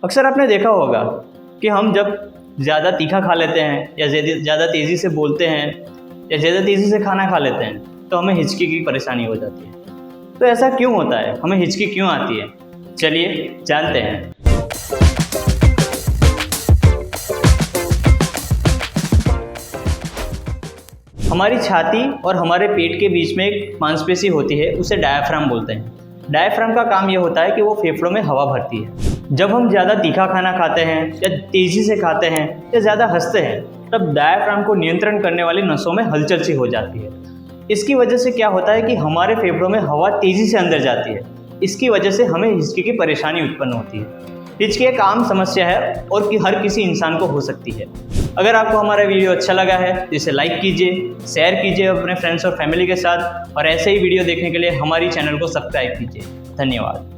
अक्सर आपने देखा होगा कि हम जब ज़्यादा तीखा खा लेते हैं या ज़्यादा तेज़ी से बोलते हैं या ज़्यादा तेज़ी से खाना खा लेते हैं तो हमें हिचकी की परेशानी हो जाती है। तो ऐसा क्यों होता है, हमें हिचकी क्यों आती है? चलिए जानते हैं। हमारी छाती और हमारे पेट के बीच में एक मांसपेशी होती है, उसे डायाफ्राम बोलते हैं। डायाफ्राम का काम ये होता है कि वो फेफड़ों में हवा भरती है। जब हम ज़्यादा तीखा खाना खाते हैं या तेज़ी से खाते हैं या ज़्यादा हंसते हैं तब डायाफ्राम को नियंत्रण करने वाली नसों में हलचल सी हो जाती है। इसकी वजह से क्या होता है कि हमारे फेफड़ों में हवा तेज़ी से अंदर जाती है। इसकी वजह से हमें हिचकी की परेशानी उत्पन्न होती है। हिचकी एक आम समस्या है और कि हर किसी इंसान को हो सकती है। अगर आपको हमारा वीडियो अच्छा लगा है तो इसे लाइक कीजिए, शेयर कीजिए अपने फ्रेंड्स और फैमिली के साथ, और ऐसे ही वीडियो देखने के लिए हमारी चैनल को सब्सक्राइब कीजिए। धन्यवाद।